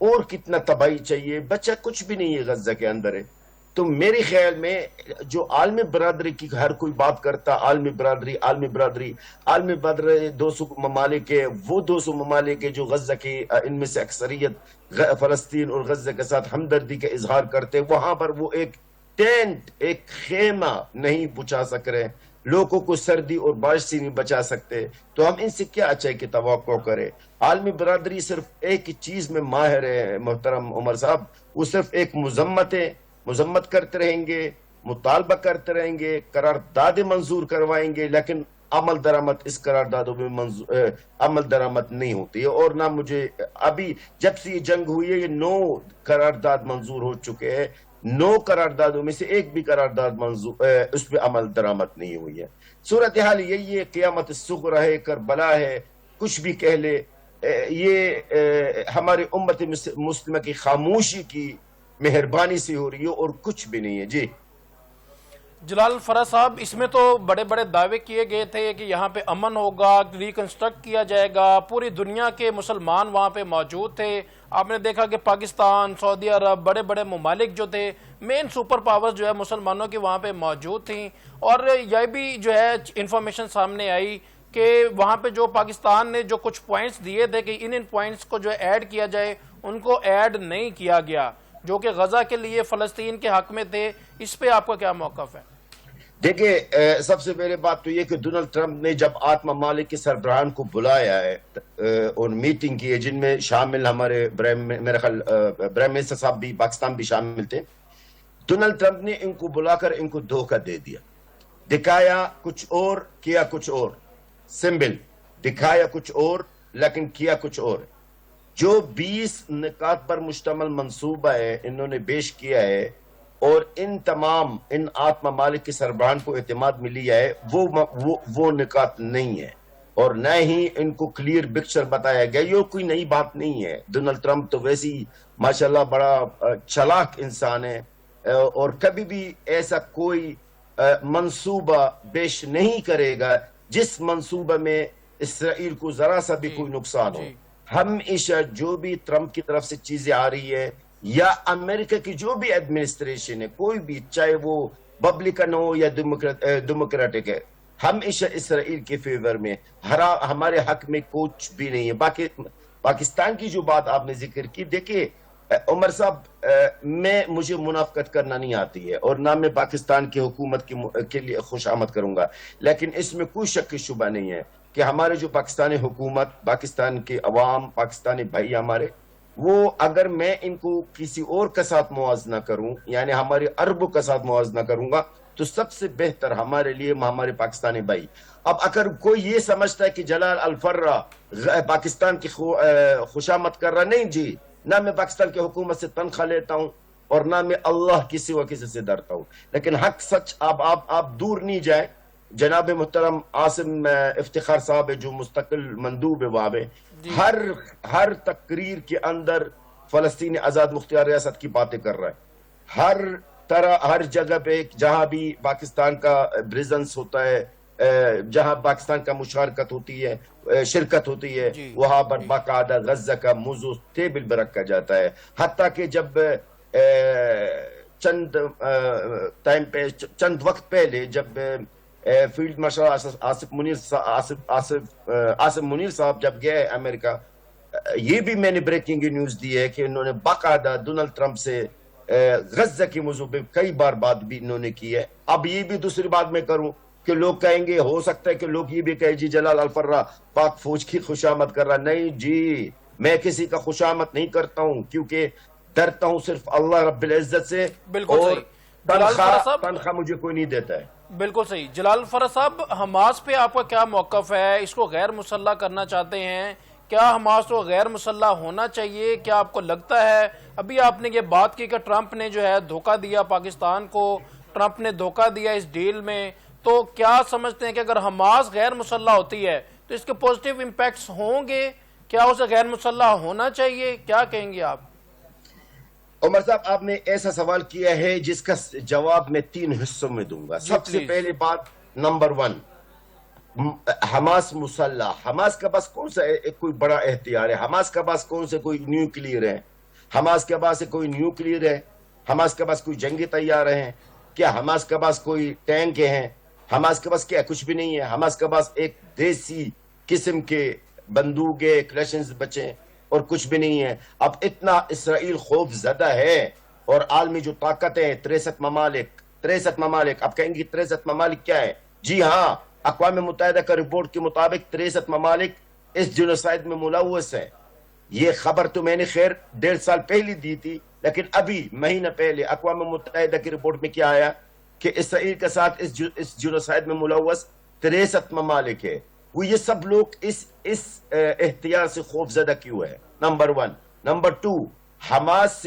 اور کتنا تباہی چاہیے؟ بچہ کچھ بھی نہیں ہے غزہ کے اندر ہے. تو میرے خیال میں جو عالم برادری کی ہر کوئی بات کرتا، عالم برادری عالم برادری عالم برادری 200 ممالک ہے، وہ 200 ممالک ہے جو غزہ کے ان میں سے اکثریت فلسطین اور غزہ کے ساتھ ہمدردی کا اظہار کرتے، وہاں پر وہ ایک ٹینٹ، ایک خیمہ نہیں بچھا سک رہے، لوگوں کو سردی اور بارش سے نہیں بچا سکتے. تو ہم ان سے کیا اچھا کہ توقع کرے؟ عالمی برادری صرف ایک چیز میں ماہر ہے محترم عمر صاحب، وہ صرف ایک مذمت ہے. مذمت کرتے رہیں گے، مطالبہ کرتے رہیں گے، قراردادیں منظور کروائیں گے، لیکن عمل درآمد اس قراردادوں میں عمل درآمد نہیں ہوتی ہے. اور نہ مجھے ابھی جب سے یہ جنگ ہوئی ہے یہ 9 قرارداد منظور ہو چکے ہیں، 9 قراردادوں میں سے ایک بھی قرارداد منظور اس پہ عمل درآمد نہیں ہوئی ہے. صورتحال یہی ہے، قیامت الصغری ہے، کربلا ہے، کچھ بھی کہہ لے. یہ ہماری امت مسلمہ کی خاموشی کی مہربانی سے ہو رہی ہے اور کچھ بھی نہیں ہے. جی جلال فرح صاحب، اس میں تو بڑے بڑے دعوے کیے گئے تھے کہ یہاں پہ امن ہوگا، ریکنسٹرکٹ کیا جائے گا، پوری دنیا کے مسلمان وہاں پہ موجود تھے. آپ نے دیکھا کہ پاکستان، سعودی عرب، بڑے بڑے ممالک جو تھے، مین سپر پاورز جو ہے مسلمانوں کی وہاں پہ موجود تھیں. اور یہ بھی جو ہے انفارمیشن سامنے آئی کہ وہاں پہ جو پاکستان نے جو کچھ پوائنٹس دیے تھے کہ ان پوائنٹس کو جو ایڈ کیا جائے، ان کو ایڈ نہیں کیا گیا، جو کہ غزہ کے لیے فلسطین کے حق میں تھے. اس پہ آپ کا کیا موقف ہے؟ دیکھیں، سب سے پہلے بات تو یہ کہ ڈونلڈ ٹرمپ نے جب 8 ممالک کے سربراہان کو بلایا ہے اور میٹنگ کی ہے، جن میں شامل ہمارے میرے خیال پرائم منسٹر صاحب بھی، پاکستان بھی شامل تھے، ڈونلڈ ٹرمپ نے ان کو بلا کر ان کو دھوکہ دے دیا. دکھایا کچھ اور، کیا کچھ اور. سمبل دکھایا کچھ اور لیکن کیا کچھ اور. جو 20 نکات پر مشتمل منصوبہ ہے انہوں نے پیش کیا ہے اور ان تمام 8 ممالک کے سربراہان کو اعتماد ملی ہے، وہ نکات نہیں ہے اور نہ ہی ان کو کلیئر پکچر بتایا گیا. یہ کوئی نئی بات نہیں ہے. ڈونلڈ ٹرمپ تو ویسے ہی ماشاءاللہ بڑا چلاک انسان ہے اور کبھی بھی ایسا کوئی منصوبہ پیش نہیں کرے گا جس منصوبہ میں اسرائیل کو ذرا سا بھی کوئی نقصان ہو. ہمیشہ جو بھی ٹرمپ کی طرف سے چیزیں آ رہی ہے یا امریکہ کی جو بھی ایڈمنسٹریشن ہے، کوئی بھی، چاہے وہ پبلکن ہو یا ڈیموکریٹک ہے، ہمیشہ اسرائیل کے فیور میں، ہمارے حق میں کچھ بھی نہیں ہے. باقی پاکستان کی جو بات آپ نے ذکر کی، دیکھیں عمر صاحب، مجھے منافقت کرنا نہیں آتی ہے اور نہ میں پاکستان کی حکومت کے لیے خوش آمد کروں گا، لیکن اس میں کوئی شک شبہ نہیں ہے کہ ہمارے جو پاکستانی حکومت، پاکستان کے عوام، پاکستانی بھائی ہمارے، وہ اگر میں ان کو کسی اور کے ساتھ موازنہ کروں، یعنی ہمارے عربوں کے ساتھ موازنہ کروں گا، تو سب سے بہتر ہمارے لیے ہمارے پاکستانی بھائی. اب اگر کوئی یہ سمجھتا ہے کہ جلال الفرہ پاکستان کی خوشامد کر رہا، نہیں جی، نہ میں پاکستان کی حکومت سے تنخواہ لیتا ہوں اور نہ میں اللہ کی سوا کسی سے ڈرتا ہوں، لیکن حق سچ آپ دور نہیں جائیں. جناب محترم عاصم افتخار صاحب جو مستقل مندوب ہے وہاں پہ، ہر تقریر کے اندر فلسطین آزاد مختار ریاست کی باتیں کر رہا ہے. ہر جگہ پہ جہاں بھی پاکستان کا پریزنس ہوتا ہے، جہاں پاکستان کا مشارکت ہوتی ہے، شرکت ہوتی ہے، وہاں پر باقاعدہ غزہ کا موضوع ٹیبل پر رکھا جاتا ہے. حتیٰ کہ جب چند وقت پہلے جب فیلڈ مارشل آصف منیر صاحب جب گئے امریکہ، یہ بھی میں نے بریکنگ نیوز دی ہے کہ انہوں نے باقاعدہ ڈونلڈ ٹرمپ سے غزہ کے موضوع پہ کئی بار بات بھی انہوں نے کی ہے. اب یہ بھی دوسری بات میں کروں کہ لوگ کہیں گے، ہو سکتا ہے کہ لوگ یہ بھی کہیں جی جلال الفرہ پاک فوج کی خوشامد کر رہا. نہیں جی، میں کسی کا خوشامد نہیں کرتا ہوں کیونکہ ڈرتا ہوں صرف اللہ رب العزت سے، اور تنخواہ مجھے کوئی نہیں دیتا ہے. بالکل صحیح. جلال فرح صاحب، حماس پہ آپ کا کیا موقف ہے؟ اس کو غیر مسلح کرنا چاہتے ہیں، کیا حماس کو غیر مسلح ہونا چاہیے؟ کیا آپ کو لگتا ہے، ابھی آپ نے یہ بات کی کہ ٹرمپ نے جو ہے دھوکہ دیا پاکستان کو، ٹرمپ نے دھوکہ دیا اس ڈیل میں، تو کیا سمجھتے ہیں کہ اگر حماس غیر مسلح ہوتی ہے تو اس کے پوزیٹیو امپیکٹس ہوں گے؟ کیا اسے غیر مسلح ہونا چاہیے؟ کیا کہیں گے آپ؟ عمر صاحب، آپ نے ایسا سوال کیا ہے جس کا جواب میں 3 حصوں میں دوں گا. سب سے پہلے بات، نمبر 1، حماس مسلح. حماس کا پاس کون سا کوئی بڑا اختیار ہے؟ حماس کا پاس کون سے کوئی نیوکلیئر ہے؟ حماس کے پاس کوئی نیوکلیئر ہے؟ حماس کے پاس کوئی جنگی طیارے ہیں؟ کیا حماس کے پاس کوئی ٹینک ہیں؟ حماس کے پاس کیا کچھ بھی نہیں ہے. حماس کے پاس ایک دیسی قسم کے بندوقیں کلیشنز بچے اور کچھ بھی نہیں ہے. اب اتنا اسرائیل خوف زدہ ہے اور عالمی جو طاقتیں 63 ممالک آپ کہیں گی 63 ممالک کیا ہے؟ جی ہاں، اقوام متحدہ کا رپورٹ کے مطابق 63 ممالک اس جنوسائیڈ میں ملوث ہیں. یہ خبر تو میں نے خیر 1.5 سال پہلی دی تھی، لیکن ابھی مہینہ پہلے اقوام متحدہ کی رپورٹ میں کیا آیا کہ اسرائیل کے ساتھ اس جنوسائیڈ میں ملوث 63 ممالک ہے. وہ یہ سب لوگ اس احتیاط سے خوف زدہ کیوں ہے؟ نمبر 1. نمبر 2، حماس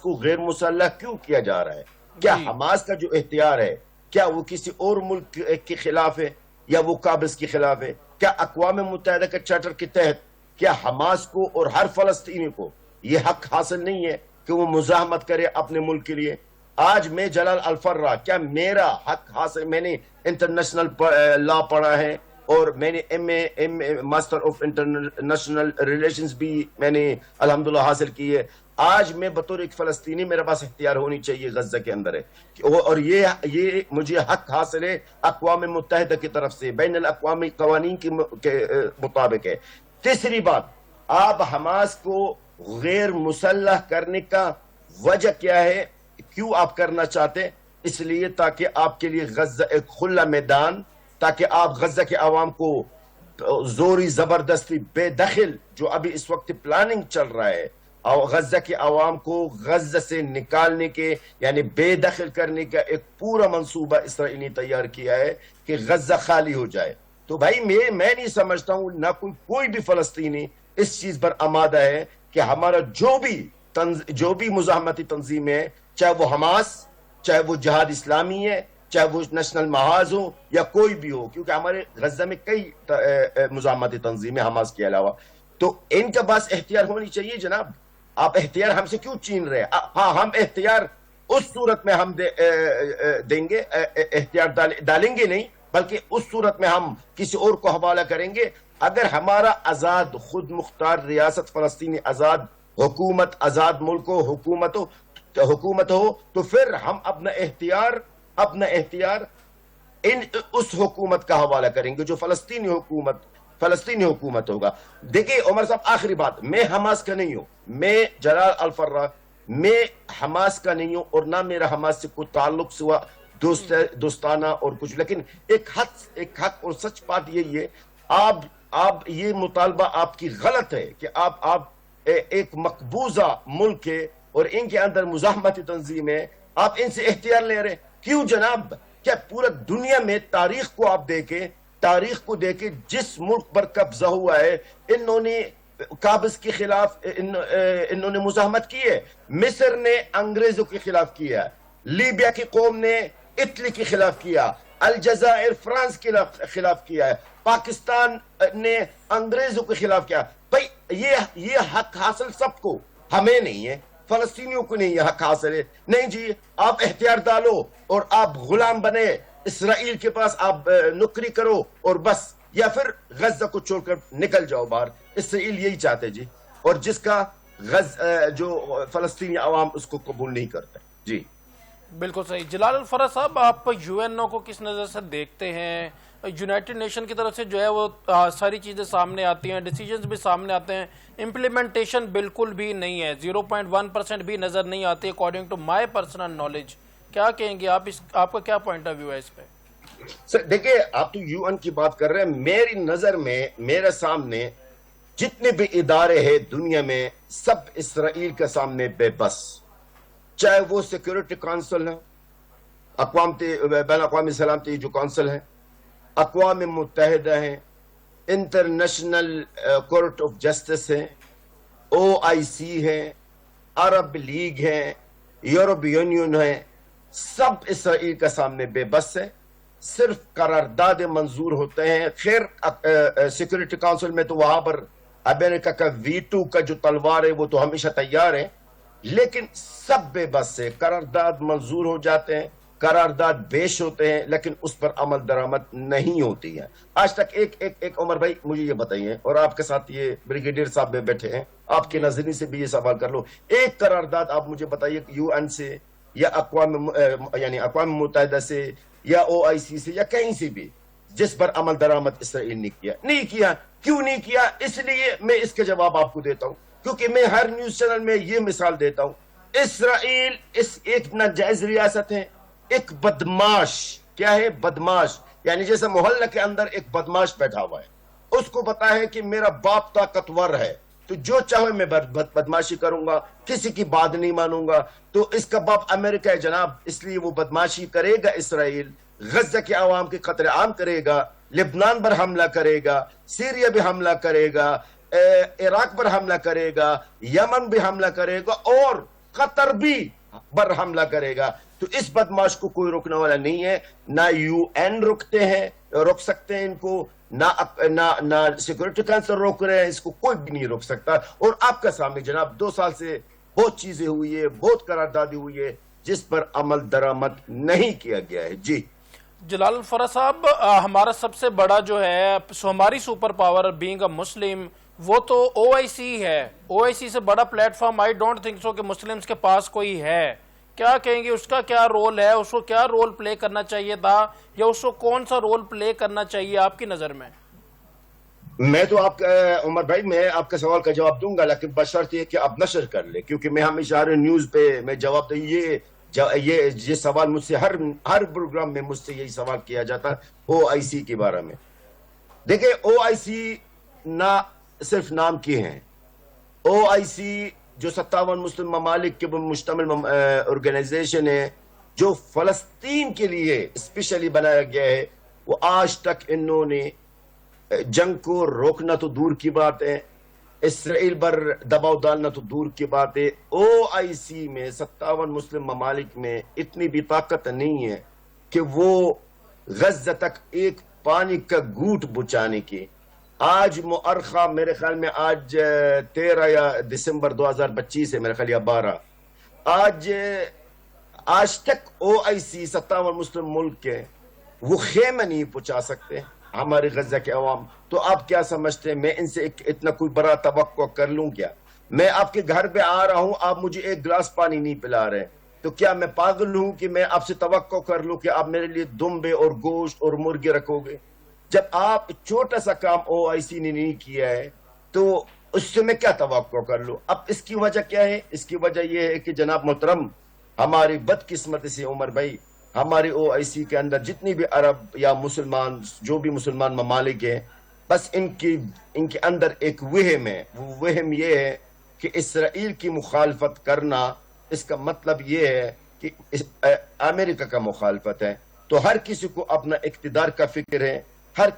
کو غیر مسلح کیوں کیا جا رہا ہے؟ کیا حماس کا جو احتیاط ہے کیا وہ کسی اور ملک کے خلاف ہے یا وہ قابض کے خلاف ہے؟ کیا اقوام متحدہ کے چارٹر کے تحت کیا حماس کو اور ہر فلسطینی کو یہ حق حاصل نہیں ہے کہ وہ مزاحمت کرے اپنے ملک کے لیے؟ آج میں جلال الفرہ، کیا میرا حق حاصل؟ میں نے انٹرنیشنل لا پڑھا ہے اور میں نے M A master of international relations بھی میں نے الحمدللہ حاصل کی ہے. آج میں بطور ایک فلسطینی میرے پاس اختیار ہونی چاہیے غزہ کے اندر ہے، اور یہ مجھے حق حاصل ہے اقوام متحدہ کی طرف سے، بین الاقوامی قوانین کے مطابق ہے. تیسری بات، آپ حماس کو غیر مسلح کرنے کا وجہ کیا ہے؟ کیوں آپ کرنا چاہتے؟ اس لیے تاکہ آپ کے لیے غزہ ایک کھلا میدان، تاکہ آپ غزہ کے عوام کو زوری زبردستی بے دخل جو ابھی اس وقت پلاننگ چل رہا ہے اور غزہ کے عوام کو غزہ سے نکالنے کے یعنی بے دخل کرنے کا ایک پورا منصوبہ اسرائیل نے تیار کیا ہے کہ غزہ خالی ہو جائے. تو بھائی میں نہیں سمجھتا ہوں نہ کوئی بھی فلسطینی اس چیز پر آمادہ ہے کہ ہمارا جو بھی مزاحمتی تنظیم ہے، چاہے وہ حماس، چاہے وہ جہاد اسلامی ہے، چاہے وہ نیشنل محاذ ہو یا کوئی بھی ہو، کیونکہ ہمارے غزہ میں کئی مزاحمتی تنظیمیں حماس کے علاوہ، تو ان کا پاس اختیار ہونی چاہیے. جناب آپ اختیار ہم سے کیوں چھین رہے؟ ہاں، ہم اختیار اس صورت میں ہم دیں گے، اختیار ڈالیں گے نہیں، بلکہ اس صورت میں ہم کسی اور کو حوالہ کریں گے اگر ہمارا آزاد خود مختار ریاست فلسطینی آزاد حکومت، آزاد ملک ہو، حکومت ہو، تو پھر ہم اپنا اختیار اس حکومت کا حوالہ کریں گے جو فلسطینی حکومت ہوگا. دیکھیں عمر صاحب، آخری بات، میں حماس کا نہیں ہوں، میں جلال الفرہ میں حماس کا نہیں ہوں اور نہ میرا حماس سے کوئی تعلق سوا دوستانہ اور کچھ، لیکن ایک حق اور سچ بات یہی ہے، آپ یہ مطالبہ آپ کی غلط ہے کہ آپ ایک مقبوضہ ملک ہے اور ان کے اندر مزاحمتی تنظیم ہے، آپ ان سے اختیار لے رہے. کیوں جناب؟ کیا پورا دنیا میں تاریخ کو دیکھیں جس ملک پر قبضہ ہوا ہے انہوں نے قابض کے خلاف انہوں نے مزاحمت کی ہے. مصر نے انگریزوں کے خلاف کیا، لیبیا کی قوم نے اٹلی کے خلاف کیا، الجزائر فرانس کے خلاف کیا ہے، پاکستان نے انگریزوں کے خلاف کیا. بھائی یہ حق حاصل سب کو، ہمیں نہیں ہے، فلسطینیوں کو نہیں یہ حق حاصل ہے. نہیں جی، آپ اختیار ڈالو اور آپ غلام بنے، اسرائیل کے پاس آپ نوکری کرو اور بس، یا پھر غزہ کو چھوڑ کر نکل جاؤ باہر. اسرائیل یہی چاہتے جی، اور جس کا جو فلسطینی عوام اس کو قبول نہیں کرتا. جی بالکل صحیح. جلال الفرہ صاحب، آپ یو این او کو کس نظر سے دیکھتے ہیں؟ یونائٹڈ نیشن کی طرف سے جو ہے وہ ساری چیزیں سامنے آتی ہیں، ڈیسیجنز بھی سامنے آتے ہیں، امپلیمنٹیشن بالکل بھی نہیں ہے، 0.1% بھی نظر نہیں آتی according to my personal knowledge. کیا کہیں گے آپ کا کیا پوائنٹ آف ویو ہے اس پہ؟ سر دیکھیں، آپ تو یو این کی بات کر رہے ہیں، میری نظر میں میرے سامنے جتنے بھی ادارے ہیں دنیا میں سب اسرائیل کے سامنے بے بس، چاہے وہ سیکورٹی کونسل ہے، بین الاقوامی سلامتی جو کونسل ہے، اقوام متحدہ ہیں، انٹرنیشنل کورٹ آف جسٹس ہے، OIC ہے، عرب لیگ ہے، یورپ یونین ہے، سب اسرائیل کے سامنے بے بس ہے. صرف قرارداد منظور ہوتے ہیں. خیر سیکورٹی کونسل میں تو وہاں پر امریکہ کا ویٹو کا جو تلوار ہے وہ تو ہمیشہ تیار ہے، لیکن سب بے بس ہے. قرارداد منظور ہو جاتے ہیں قرارداد پیش ہوتے ہیں لیکن اس پر عمل درآمد نہیں ہوتی ہے آج تک. ایک عمر بھائی مجھے یہ بتائیے, اور آپ کے ساتھ یہ بریگیڈیئر صاحب میں بیٹھے ہیں, آپ کے ناظرین سے بھی یہ سوال کر لو, ایک قرارداد آپ مجھے بتائیے یو این سے یا اقوام متحدہ سے یا او آئی سی سے یا کہیں سے بھی جس پر عمل درآمد اسرائیل نے نہیں کیا. کیوں نہیں کیا؟ اس لیے میں اس کا جواب آپ کو دیتا ہوں, کیونکہ میں ہر نیوز چینل میں یہ مثال دیتا ہوں. اسرائیل ایک ناجائز ریاست ہے, ایک بدماش. کیا ہے؟ بدماش. یعنی جیسے محلہ کے اندر ایک بدماش بیٹھا ہوا ہے, اس کو پتا ہے کہ میرا باپ طاقتور ہے تو جو چاہے میں بدماشی کروں گا, کسی کی بات نہیں مانوں گا. تو اس کا باپ امریکہ ہے جناب, اس لیے وہ بدماشی کرے گا. اسرائیل غزہ کے عوام کے قتل عام کرے گا, لبنان پر حملہ کرے گا, سیریا بھی حملہ کرے گا, عراق پر حملہ کرے گا, یمن بھی حملہ کرے گا, اور قطر بھی پر حملہ کرے گا. تو اس بدماش کو کوئی روکنے والا نہیں ہے. نہ یو این روک سکتے ہیں ان کو, نہ سیکورٹی کونسل روک رہے ہیں اس کو, کوئی بھی نہیں روک سکتا. اور آپ کا سامنے جناب 2 سال سے بہت چیزیں ہوئی ہے, بہت قراردادی ہوئی ہے جس پر عمل درآمد نہیں کیا گیا ہے. جی جلال الفرح صاحب, ہمارا سب سے بڑا جو ہے ہماری سپر پاور بینگ اے مسلم وہ تو او آئی سی ہے. او آئی سی سے بڑا plate form I don't think so کہ مسلمز کے پاس کوئی ہے. کیا کہیں گے, اس کا کیا رول ہے, اس کو کیا رول پلے کرنا چاہیے تھا, یا اس کو کون سا رول پلے کرنا چاہیے آپ کی نظر میں؟ میں تو آپ عمر بھائی میں آپ کا سوال کا جواب دوں گا, لیکن بشرط یہ کہ آپ نشر کر لیں, کیونکہ میں ہمیشہ ہر نیوز پہ میں جواب دوں. یہ سوال مجھ سے ہر پروگرام میں مجھ سے یہی سوال کیا جاتا او آئی سی کے بارے میں. دیکھیں, او آئی سی نہ صرف نام کی ہیں. او آئی سی جو 57 مسلم ممالک کے مشتمل آرگنائزیشن ہے, جو فلسطین کے لیے اسپیشلی بنایا گیا ہے, وہ آج تک انہوں نے جنگ کو روکنا تو دور کی بات ہے, اسرائیل پر دباؤ ڈالنا تو دور کی بات ہے. او آئی سی میں 57 مسلم ممالک میں اتنی بھی طاقت نہیں ہے کہ وہ غزہ تک ایک پانی کا گھونٹ بچانے کی. آج مؤرخہ میرے خیال میں آج 13 یا دسمبر 2025 ہے میرے خیال, یا 12, آج تک او آئی سی 57 مسلم ملک کے وہ خیمہ نہیں پہنچا سکتے ہمارے غزہ کے عوام. تو آپ کیا سمجھتے ہیں میں ان سے اتنا کوئی بڑا توقع کر لوں کیا؟ میں آپ کے گھر پہ آ رہا ہوں, آپ مجھے ایک گلاس پانی نہیں پلا رہے, تو کیا میں پاگل ہوں کہ میں آپ سے توقع کر لوں کہ آپ میرے لیے دمبے اور گوشت اور مرغے رکھو گے؟ جب آپ چھوٹا سا کام او آئی سی نے نہیں کیا ہے تو اس سے میں کیا توقع کر لوں؟ اب اس کی وجہ کیا ہے؟ اس کی وجہ یہ ہے کہ جناب محترم, ہماری بدقسمتی سے عمر بھائی, ہماری او آئی سی کے اندر جتنی بھی عرب یا مسلمان جو بھی مسلمان ممالک ہیں, بس ان کے اندر ایک وہم ہے. وہ وہم یہ ہے کہ اسرائیل کی مخالفت کرنا اس کا مطلب یہ ہے کہ امریکہ کا مخالفت ہے. تو ہر کسی کو اپنا اقتدار کا فکر ہے, ہر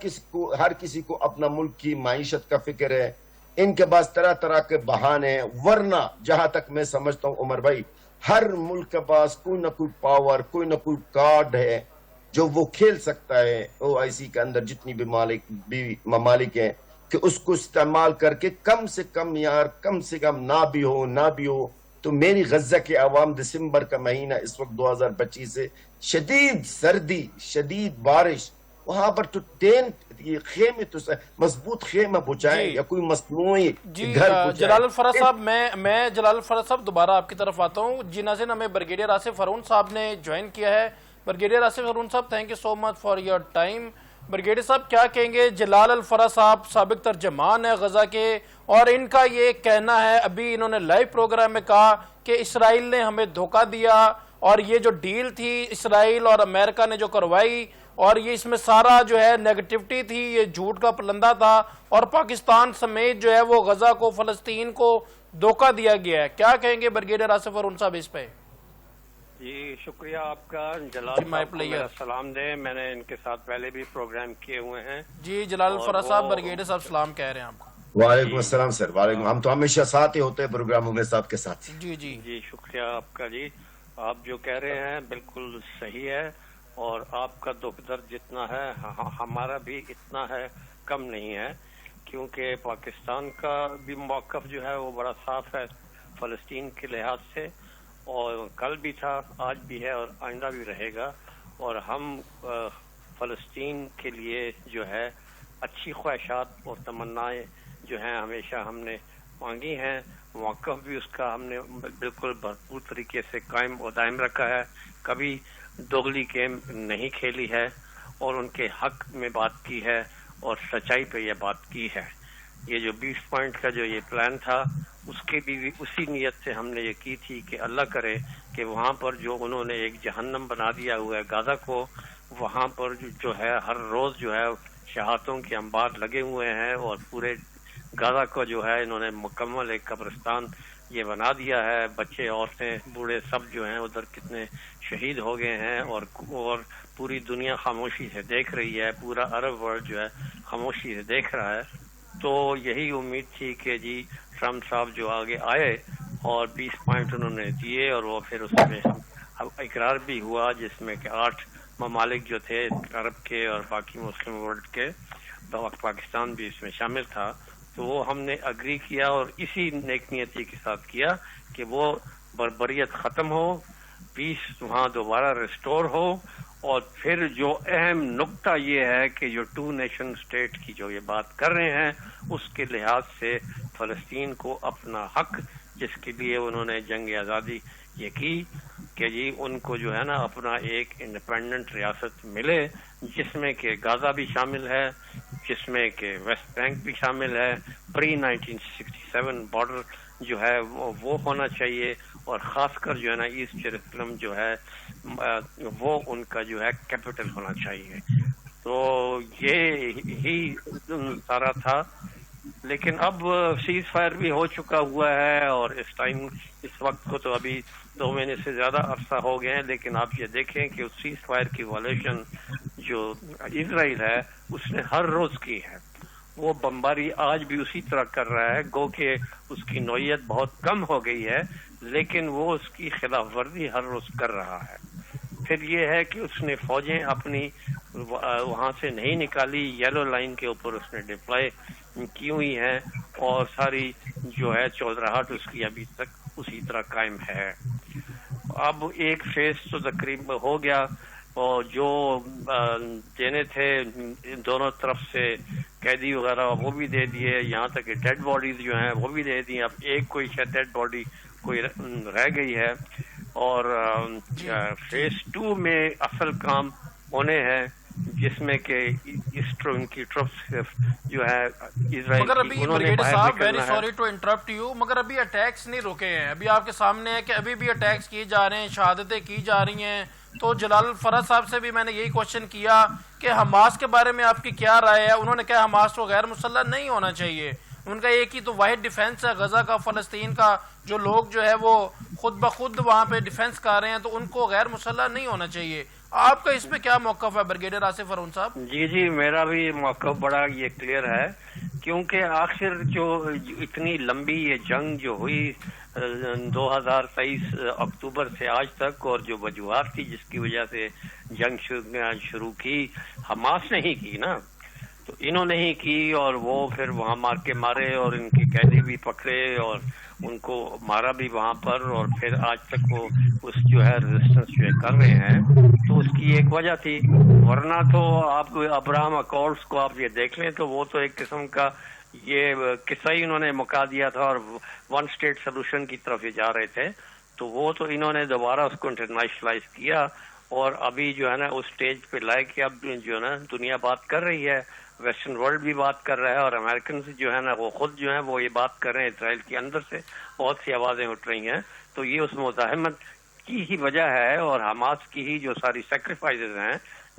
کسی کو اپنا ملک کی معیشت کا فکر ہے. ان کے پاس طرح طرح کے بہانے ہیں, ورنہ جہاں تک میں سمجھتا ہوں عمر بھائی, ہر ملک کے پاس کوئی نہ کوئی پاور, کوئی نہ کوئی کارڈ ہے جو وہ کھیل سکتا ہے او آئی سی کے اندر جتنی بھی ممالک ہیں, کہ اس کو استعمال کر کے کم سے کم نہ بھی ہو. تو میری غزہ کے عوام, دسمبر کا مہینہ اس وقت 2025 سے, شدید سردی, شدید بارش, وہاں پر تو خیمے تو مضبوط خیمہ بچائیں یا کوئی مصنوعی گھر بچائیں. جلال الفرح صاحب, میں جلال الفرح صاحب دوبارہ آپ کی طرف آتا ہوں. جی ناظرین, ہمیں بریگیڈیئر آصف ہارون صاحب نے جوائن کیا ہے. بریگیڈیئر آصف ہارون صاحب, thank you so much for your time. Brigadier صاحب, کیا کہیں گے؟ جلال الفرح صاحب سابق ترجمان ہے غزہ کے, اور ان کا یہ کہنا ہے, ابھی انہوں نے لائیو پروگرام میں کہا کہ اسرائیل نے ہمیں دھوکہ دیا, اور یہ جو ڈیل تھی اسرائیل اور امریکہ نے جو کروائی, اور یہ اس میں سارا جو ہے نیگیٹیوٹی تھی, یہ جھوٹ کا پلندہ تھا, اور پاکستان سمیت جو ہے وہ غزہ کو, فلسطین کو دھوکہ دیا گیا ہے. کیا کہیں گے بریگیڈیئر آصف ہارون صاحب اس پہ؟ جی شکریہ آپ کا. جلال صاحب کو میرا سلام دیں, میں نے ان کے ساتھ پہلے بھی پروگرام کیے ہوئے ہیں. جی جلال الفرح صاحب, بریگیڈیئر صاحب سلام کہہ رہے ہیں آپ کو. وعلیکم السلام سر. وعلیکم, ہم تو ہمیشہ ساتھ ہی ہوتے ہیں پروگراموں میں صاحب کے ساتھ. جی شکریہ آپ کا. جی آپ جو کہہ رہے ہیں بالکل صحیح ہے, اور آپ کا دکھ درد جتنا ہے ہمارا بھی اتنا ہے, کم نہیں ہے, کیونکہ پاکستان کا بھی موقف جو ہے وہ بڑا صاف ہے فلسطین کے لحاظ سے, اور کل بھی تھا، آج بھی ہے اور آئندہ بھی رہے گا. اور ہم فلسطین کے لیے جو ہے اچھی خواہشات اور تمنائیں جو ہیں ہمیشہ ہم نے مانگی ہیں. موقف بھی اس کا ہم نے بالکل بھرپور طریقے سے قائم و دائم رکھا ہے. کبھی دوغلی گیم نہیں کھیلی ہے اور ان کے حق میں بات کی ہے اور سچائی پہ یہ بات کی ہے. یہ جو 20 پوائنٹ کا جو یہ پلان تھا اس کے بھی اسی نیت سے ہم نے یہ کی تھی کہ اللہ کرے کہ وہاں پر جو انہوں نے ایک جہنم بنا دیا ہوا ہے غزہ کو، وہاں پر جو ہے ہر روز جو ہے شہادتوں کے انبار لگے ہوئے ہیں اور پورے غزہ کو جو ہے انہوں نے مکمل ایک قبرستان یہ بنا دیا ہے. بچے، عورتیں، بوڑھے سب جو ہیں ادھر کتنے شہید ہو گئے ہیں اور پوری دنیا خاموشی سے دیکھ رہی ہے، پورا عرب ورلڈ جو ہے خاموشی سے دیکھ رہا ہے. تو یہی امید تھی کہ جی ٹرمپ صاحب جو آگے آئے اور 20 پوائنٹ انہوں نے دیے اور وہ پھر اس میں اقرار بھی ہوا جس میں کہ 8 ممالک جو تھے عرب کے اور باقی مسلم ورلڈ کے، پاکستان بھی اس میں شامل تھا. تو وہ ہم نے اگری کیا اور اسی نیک نیتی کے ساتھ کیا کہ وہ بربریت ختم ہو، پیس وہاں دوبارہ ریسٹور ہو. اور پھر جو اہم نقطہ یہ ہے کہ جو 2 نیشن اسٹیٹ کی جو یہ بات کر رہے ہیں اس کے لحاظ سے فلسطین کو اپنا حق جس کے لیے انہوں نے جنگ آزادی یہ کی کہ جی ان کو جو ہے نا اپنا ایک انڈیپینڈنٹ ریاست ملے جس میں کہ غزہ بھی شامل ہے، جس میں کہ ویسٹ بینک بھی شامل ہے، پری 1967 بارڈر جو ہے وہ ہونا چاہیے اور خاص کر جو ہے نا ایسٹ جیروسلم جو ہے وہ ان کا جو ہے کیپٹل ہونا چاہیے. تو یہ ہی سارا تھا. لیکن اب سیز فائر بھی ہو چکا ہوا ہے اور اس وقت کو تو ابھی 2 مہینے سے زیادہ عرصہ ہو گئے ہیں. لیکن آپ یہ دیکھیں کہ اس سیز فائر کی وائلیشن جو اسرائیل ہے اس نے ہر روز کی ہے. وہ بمباری آج بھی اسی طرح کر رہا ہے، گو کہ اس کی نوعیت بہت کم ہو گئی ہے لیکن وہ اس کی خلاف ورزی ہر روز کر رہا ہے. پھر یہ ہے کہ اس نے فوجیں اپنی وہاں سے نہیں نکالی، یلو لائن کے اوپر اس نے ڈپلائی کی ہوئی ہیں اور ساری جو ہے چودراہٹ اس کی ابھی تک اسی طرح قائم ہے. اب ایک فیز تو تقریباً ہو گیا اور جو دینے تھے دونوں طرف سے قیدی وغیرہ وہ بھی دے دیے، یہاں تک کہ ڈیڈ باڈیز جو ہیں وہ بھی دے دی. اب ایک کوئی شاید ڈیڈ باڈی کوئی رہ گئی ہے اور فیز 2 میں اصل کام ہونے ہیں جس میں کہ ان کی ٹرپس جو ہے اسرائیل مگر ابھی بریگیڈیئر صاحب very sorry to interrupt you, مگر ابھی اٹیکس نہیں رکے ہیں. ابھی آپ کے سامنے ہے کہ ابھی بھی اٹیکس کیے جا رہے ہیں، شہادتیں کی جا رہی ہیں. تو جلال فرد صاحب سے بھی میں نے یہی کوشچن کیا کہ حماس کے بارے میں آپ کی کیا رائے ہے. انہوں نے کہا حماس کو غیر مسلح نہیں ہونا چاہیے، ان کا ایک ہی تو واحد ڈیفنس ہے غزہ کا، فلسطین کا. جو لوگ جو ہے وہ خود بخود وہاں پہ ڈیفنس کر رہے ہیں تو ان کو غیر مسلح نہیں ہونا چاہیے. آپ کا اس پہ کیا موقف ہے بریگیڈیئر آصف ہارون صاحب؟ جی میرا بھی موقف بڑا یہ کلیئر ہے کیونکہ آخر جو اتنی لمبی یہ جنگ جو ہوئی 2023 اکتوبر سے آج تک اور جو وجوہات تھی جس کی وجہ سے جنگ شروع کی، حماس نے ہی کی نا، تو انہوں نے ہی کی اور وہ پھر وہاں مار کے مارے اور ان کے قیدی بھی پکڑے اور ان کو مارا بھی وہاں پر اور پھر آج تک وہ اس جو ہے ریزسٹنس جو ہے کر رہے ہیں. تو اس کی ایک وجہ تھی، ورنہ تو آپ ابراہم اکارڈز کو آپ یہ دیکھ لیں تو وہ تو ایک قسم کا یہ قصہ ہی انہوں نے مکا دیا تھا اور 1 اسٹیٹ سولوشن کی طرف یہ جا رہے تھے. تو وہ تو انہوں نے دوبارہ اس کو انٹرنیشنلائز کیا اور ابھی جو ہے نا اس سٹیج پہ لائے کہ اب جو ہے نا دنیا بات کر رہی ہے، ویسٹرن ورلڈ بھی بات کر رہا ہے اور امریکن جو ہے نا وہ خود جو ہے وہ یہ بات کر رہے ہیں. اسرائیل کے اندر سے بہت سی آوازیں اٹھ رہی ہیں. تو یہ اس مزاحمت کی ہی وجہ ہے اور حماس کی ہی جو ساری سیکریفائسز ہیں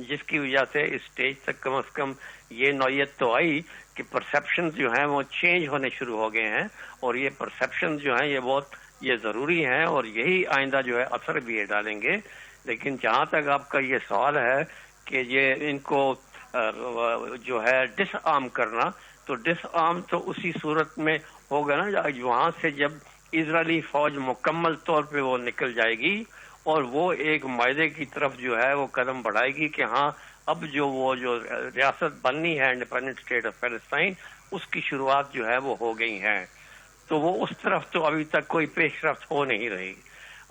جس کی وجہ سے اس سٹیج تک کم از کم یہ نوعیت تو آئی کہ پرسیپشنز جو ہیں وہ چینج ہونے شروع ہو گئے ہیں اور یہ پرسیپشنز جو ہیں یہ بہت یہ ضروری ہیں اور یہی آئندہ جو ہے اثر بھی یہ ڈالیں گے. لیکن جہاں تک آپ کا یہ سوال ہے کہ یہ ان کو جو ہے ڈس آرم کرنا، تو ڈس آرم تو اسی صورت میں ہوگا نا وہاں سے جب اسرائیلی فوج مکمل طور پہ وہ نکل جائے گی اور وہ ایک معاہدے کی طرف جو ہے وہ قدم بڑھائے گی کہ ہاں اب جو وہ جو ریاست بننی ہے انڈیپینڈنٹ اسٹیٹ آف فلسطین اس کی شروعات جو ہے وہ ہو گئی ہیں. تو وہ اس طرف تو ابھی تک کوئی پیش رفت ہو نہیں رہی.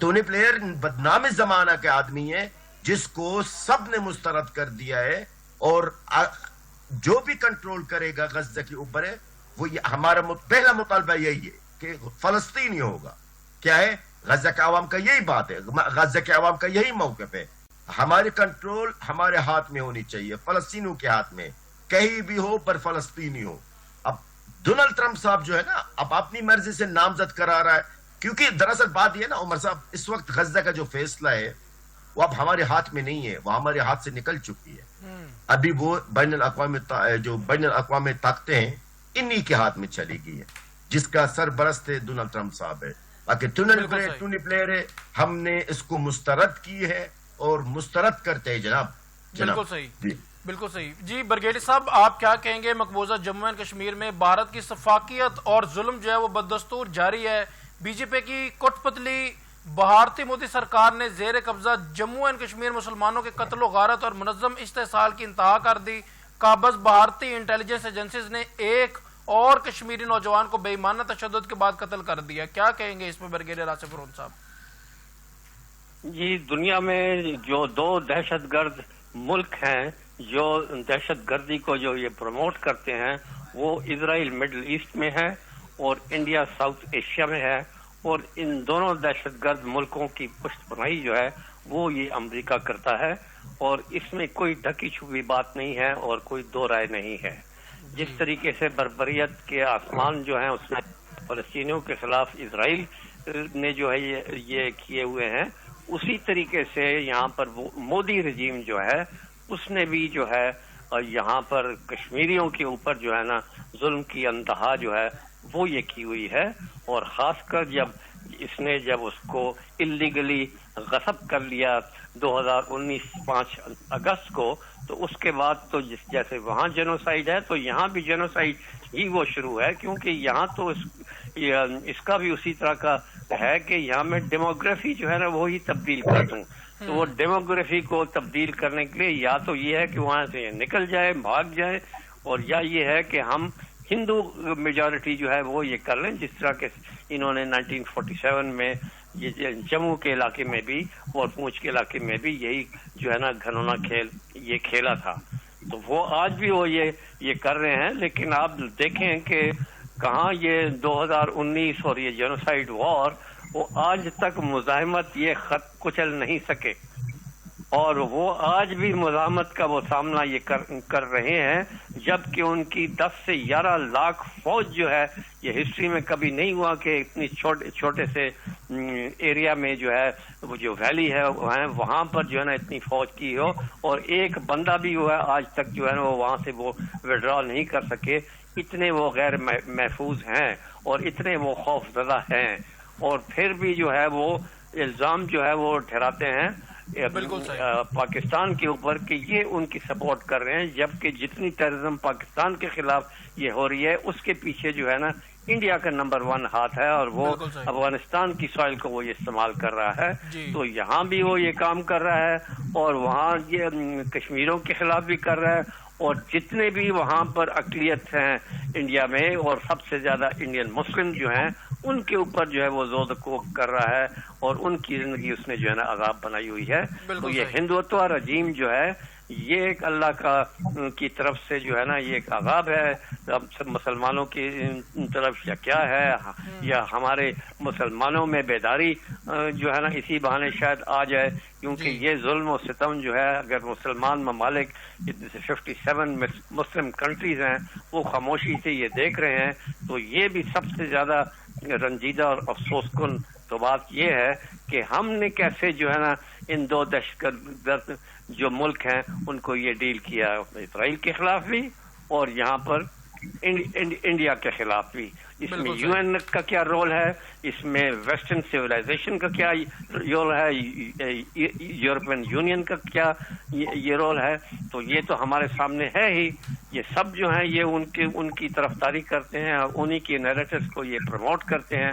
ٹونی بلیئر بدنام زمانہ کے آدمی ہے جس کو سب نے مسترد کر دیا ہے، اور جو بھی کنٹرول کرے گا غزہ کے اوپر ہے وہ ہمارا پہلا مطالبہ یہی ہے کہ فلسطین ہی ہوگا. کیا ہے؟ غزہ کے عوام کا یہی بات ہے، غزہ کے عوام کا یہی موقف ہے. ہماری کنٹرول ہمارے ہاتھ میں ہونی چاہیے، فلسطینیوں کے ہاتھ میں، کہیں بھی ہو پر فلسطینی ہو. اب ڈونلڈ ٹرمپ صاحب جو ہے نا اب اپنی مرضی سے نامزد کرا رہا ہے، کیونکہ دراصل بات یہ ہے نا عمر صاحب، اس وقت غزہ کا جو فیصلہ ہے وہ اب ہمارے ہاتھ میں نہیں ہے، وہ ہمارے ہاتھ سے نکل چکی ہے. ابھی وہ بین الاقوامی طاقتیں ہیں انہی کے ہاتھ میں چلی گئی ہے، جس کا سربرست ڈونلڈ ٹرمپ صاحب ہے. باقی ٹونی بلیئر ہے، ہم نے اس کو مسترد کی ہے اور مسترد کرتے ہیں جناب. بالکل صحیح، بالکل صحیح. جی برگیڈی صاحب، آپ کیا کہیں گے؟ مقبوضہ جموں اینڈ کشمیر میں بھارت کی سفاکیت اور ظلم جو ہے وہ بدستور جاری ہے. بی جے پی کی کٹ پتلی بھارتی مودی سرکار نے زیر قبضہ جموں اینڈ کشمیر مسلمانوں کے قتل و غارت اور منظم استحصال کی انتہا کر دی. قابض بھارتی انٹیلیجنس ایجنسیز نے ایک اور کشمیری نوجوان کو بے ایمانہ تشدد کے بعد قتل کر دیا. کیا کہیں گے اس میں برگیڈیئر آصف ارون صاحب؟ جی، دنیا میں جو دو دہشت گرد ملک ہیں جو دہشت گردی کو جو یہ پروموٹ کرتے ہیں، وہ اسرائیل مڈل ایسٹ میں ہے اور انڈیا ساؤتھ ایشیا میں ہے. اور ان دونوں دہشت گرد ملکوں کی پشت پناہی جو ہے وہ یہ امریکہ کرتا ہے، اور اس میں کوئی ڈھکی چھپی بات نہیں ہے اور کوئی دو رائے نہیں ہے. جس طریقے سے بربریت کے آسمان جو ہیں اس میں فلسطینیوں کے خلاف اسرائیل نے جو ہے یہ کیے ہوئے ہیں، اسی طریقے سے یہاں پر مودی رجیم جو ہے اس نے بھی جو ہے یہاں پر کشمیریوں کے اوپر جو ہے نا ظلم کی انتہا جو ہے وہ یہ کی ہوئی ہے. اور خاص کر جب اس کو اللیگلی غصب کر لیا 2019 5 اگست کو، تو اس کے بعد تو جیسے وہاں جینوسائیڈ ہے تو یہاں بھی جینوسائیڈ ہی وہ شروع ہے، کیونکہ یہاں تو اس کا بھی اسی طرح کا ہے کہ یہاں میں ڈیموگرافی جو ہے نا وہی تبدیل کر دوں. تو وہ ڈیموگرافی کو تبدیل کرنے کے لیے یا تو یہ ہے کہ وہاں سے نکل جائے، بھاگ جائے، اور یا یہ ہے کہ ہم ہندو میجورٹی جو ہے وہ یہ کر لیں، جس طرح کہ انہوں نے 1947 میں یہ جموں کے علاقے میں بھی اور پونچھ کے علاقے میں بھی یہی جو ہے نا گھنونا کھیل یہ کھیلا تھا. تو وہ آج بھی وہ یہ کر رہے ہیں. لیکن آپ دیکھیں کہ کہاں یہ 2019 اور یہ جینوسائیڈ وار وہ آج تک مزاحمت یہ خط کچل نہیں سکے، اور وہ آج بھی مزاحمت کا وہ سامنا یہ کر رہے ہیں، جبکہ ان کی 10 سے 11 لاکھ فوج جو ہے یہ ہسٹری میں کبھی نہیں ہوا کہ اتنی چھوٹے سے ایریا میں جو ہے وہ جو ویلی ہے وہاں پر جو ہے نا اتنی فوج کی ہو، اور ایک بندہ بھی ہوا ہے آج تک جو ہے نا وہ وہاں سے وہ وڈرا نہیں کر سکے. اتنے وہ غیر محفوظ ہیں اور اتنے وہ خوف زدہ ہیں، اور پھر بھی جو ہے وہ الزام جو ہے وہ ٹھہراتے ہیں پاکستان کے اوپر کہ یہ ان کی سپورٹ کر رہے ہیں، جبکہ جتنی ٹیررزم پاکستان کے خلاف یہ ہو رہی ہے اس کے پیچھے جو ہے نا انڈیا کا نمبر 1 ہاتھ ہے، اور وہ افغانستان کی سوائل کو وہ استعمال کر رہا ہے. تو یہاں بھی وہ یہ کام کر رہا ہے اور وہاں یہ کشمیروں کے خلاف بھی کر رہا ہے، اور جتنے بھی وہاں پر اقلیت ہیں انڈیا میں اور سب سے زیادہ انڈین مسلم جو ہیں ان کے اوپر جو ہے وہ زود کوک کر رہا ہے، اور ان کی زندگی اس نے جو ہے نا عذاب بنائی ہوئی ہے. تو یہ ہندوتوا رجیم جو ہے یہ ایک اللہ کی طرف سے جو ہے نا یہ ایک عذاب ہے مسلمانوں کی طرف، یا کیا ہے، یا ہمارے مسلمانوں میں بیداری جو ہے نا اسی بہانے شاید آ جائے، کیونکہ یہ ظلم و ستم جو ہے اگر مسلمان ممالک 57 مسلم کنٹریز ہیں وہ خاموشی سے یہ دیکھ رہے ہیں، تو یہ بھی سب سے زیادہ رنجیدہ اور افسوس کن تو بات یہ ہے کہ ہم نے کیسے جو ہے نا ان دو دہشت گرد جو ملک ہیں ان کو یہ ڈیل کیا، اسرائیل کے خلاف بھی اور یہاں پر انڈیا کے خلاف بھی. اس میں یو این کا کیا رول ہے، اس میں ویسٹرن سویلائزیشن کا کیا رول ہے، یورپین یونین کا کیا یہ رول ہے. تو یہ تو ہمارے سامنے ہے ہی. یہ سب جو ہیں یہ ان کی طرفداری کرتے ہیں اور انہی کی نیریٹوز کو یہ پروموٹ کرتے ہیں.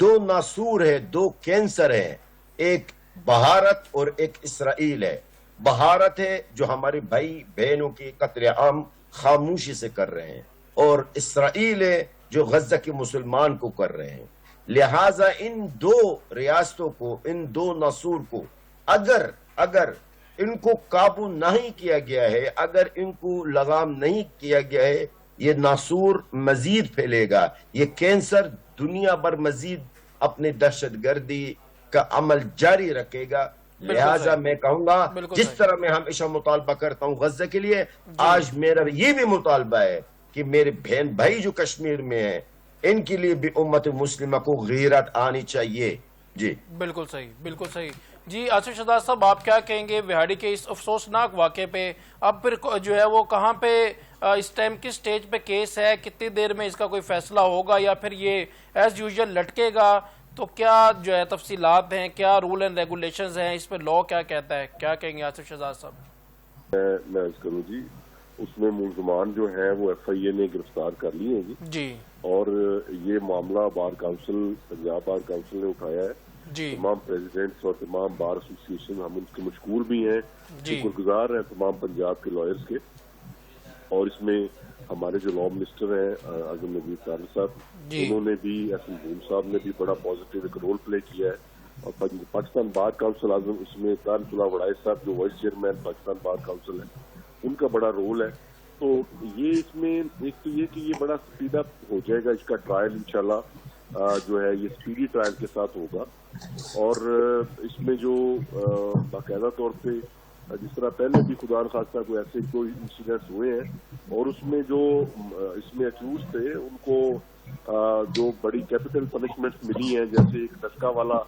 دو ناسور ہے, دو کینسر ہیں, ایک بھارت اور ایک اسرائیل ہے. بھارت ہے جو ہمارے بھائی بہنوں کی قتل عام خاموشی سے کر رہے ہیں, اور اسرائیل ہے جو غزہ کے مسلمان کو کر رہے ہیں. لہٰذا ان دو ریاستوں کو, ان دو ناسور کو اگر ان کو قابو نہیں کیا گیا ہے, اگر ان کو لگام نہیں کیا گیا ہے, یہ ناسور مزید پھیلے گا, یہ کینسر دنیا بھر مزید اپنے دہشت گردی کا عمل جاری رکھے گا. لہٰذا میں کہوں گا جس طرح میں ہمیشہ مطالبہ کرتا ہوں غزہ کے لیے, آج میرا یہ بھی مطالبہ ہے کہ میرے بہن بھائی جو کشمیر میں ہیں ان کے لیے بھی امت مسلمہ کو غیرت آنی چاہیے. جی بالکل صحیح, بالکل صحیح. جی آصف شہزاد صاحب, آپ کیا کہیں گے وہاڑی کے اس افسوسناک واقعے پہ؟ اب پھر جو ہے وہ کہاں پہ اس ٹائم کس سٹیج پہ کیس ہے, کتنی دیر میں اس کا کوئی فیصلہ ہوگا, یا پھر یہ ایز یوزول لٹکے گا؟ تو کیا جو ہے تفصیلات ہیں, کیا رول اینڈ ریگولیشنز ہیں, اس پہ لا کیا کہتا ہے, کیا کہیں گے آصف شہزاد صاحب؟ میں عرض کروں جی, اس میں ملزمان جو ہیں وہ ایف آئی اے نے گرفتار کر لیے ہیں جی, اور یہ معاملہ بار کاؤنسل, پنجاب بار کاؤنسل نے اٹھایا ہے. جی تمام پریزیڈنٹس اور تمام بار ایسوسیشن ہم ان کے مشکور بھی ہیں, جی, شکر گزار ہیں تمام پنجاب کے لائرز کے. اور اس میں ہمارے جو لا منسٹر ہیں اعظم نذیر طارق صاحب, جی, انہوں نے بھی, اسم بھون صاحب نے بھی بڑا پازیٹیو ایک رول پلے کیا ہے. اور پاکستان بار کاؤنسل اعظم, اس میں طارق اللہ وڑائے صاحب جو وائس چیئرمین پاکستان بار کاؤنسل ہے, ان کا بڑا رول ہے. تو یہ اس میں ایک تو یہ کہ یہ بڑا سپیڈ اپ ہو جائے گا, اس کا ٹرائل انشاءاللہ جو ہے یہ سپیڈی ٹرائل کے ساتھ ہوگا. اور اس میں جو باقاعدہ طور پہ جس طرح پہلے بھی خدا نخواستہ کوئی ایسے کوئی انسیڈنٹس ہوئے ہیں, اور اس میں جو اس میں اکیوز تھے ان کو جو بڑی کیپٹل پنشمنٹس ملی ہیں, جیسے ایک دھکا والا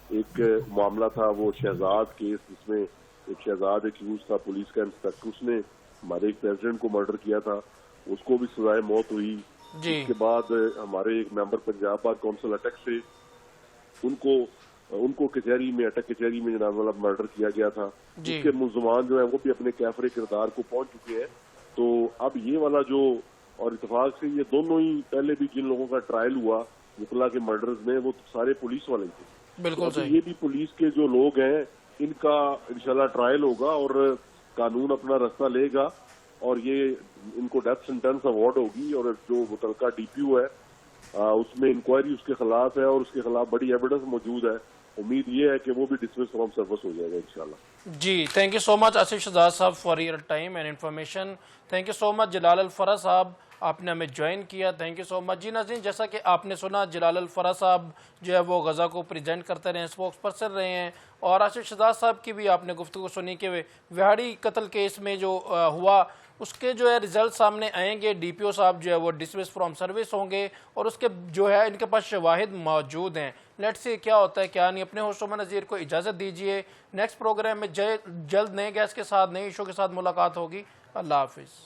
ایک معاملہ تھا, وہ شہزاد کیس, جس میں ایک شہزاد اکیوز تھا, پولیس کا انسپیکٹر, اس نے ہمارے ایک پریزیڈنٹ کو مرڈر کیا تھا, اس کو بھی سزائے موت ہوئی. اس کے بعد ہمارے ایک ممبر پنجاب بار کونسل اٹک سے ان کو کچہری میں, اٹک کچہری میں جناب والا مرڈر کیا گیا تھا. اس کے ملزمان جو ہیں وہ بھی اپنے کیفر کردار کو پہنچ چکے ہیں. تو اب یہ والا جو, اور اتفاق سے یہ دونوں ہی پہلے بھی جن لوگوں کا ٹرائل ہوا مطلع کے مرڈرز میں, وہ سارے پولیس والے تھے. بالکل, یہ بھی پولیس کے جو لوگ ہیں ان کا انشاءاللہ ٹرائل ہوگا اور قانون اپنا راستہ لے گا, اور یہ ان کو ڈیتھ سینٹنس اوارڈ ہوگی. اور جو متعلقہ ڈی پی او ہے اس میں انکوائری اس کے خلاف ہے, اور اس کے خلاف بڑی ایویڈنس موجود ہے. امید یہ ہے کہ وہ بھی ڈسمس فرام سروس ہو جائے گا انشاءاللہ. جی, thank you so much Asif Shahzad صاحب for your time and information. Thank you so much Jalal Alfarah صاحب, آپ نے ہمیں جوائن کیا, تھینک یو سو مچ. جی ناظرین, جیسا کہ آپ نے سنا, جلال الفرح صاحب جو ہے وہ غزہ کو پریزنٹ کرتے رہے ہیں, اسپوکس پرسن رہے ہیں, اور آصف شہزاد صاحب کی بھی آپ نے گفتگو سنی کہ وہاڑی قتل کیس میں جو ہوا اس کے جو ہے رزلٹ سامنے آئیں گے. ڈی پی او صاحب جو ہے وہ ڈسمس فرام سروس ہوں گے, اور اس کے جو ہے ان کے پاس شواہد موجود ہیں. لیٹس سی کیا ہوتا ہے کیا نہیں. اپنے ہوش و نظیر کو اجازت دیجیے, نیکسٹ پروگرام میں جلد نئے گیسٹ کے ساتھ, نئے ایشو کے ساتھ ملاقات ہوگی. اللہ حافظ.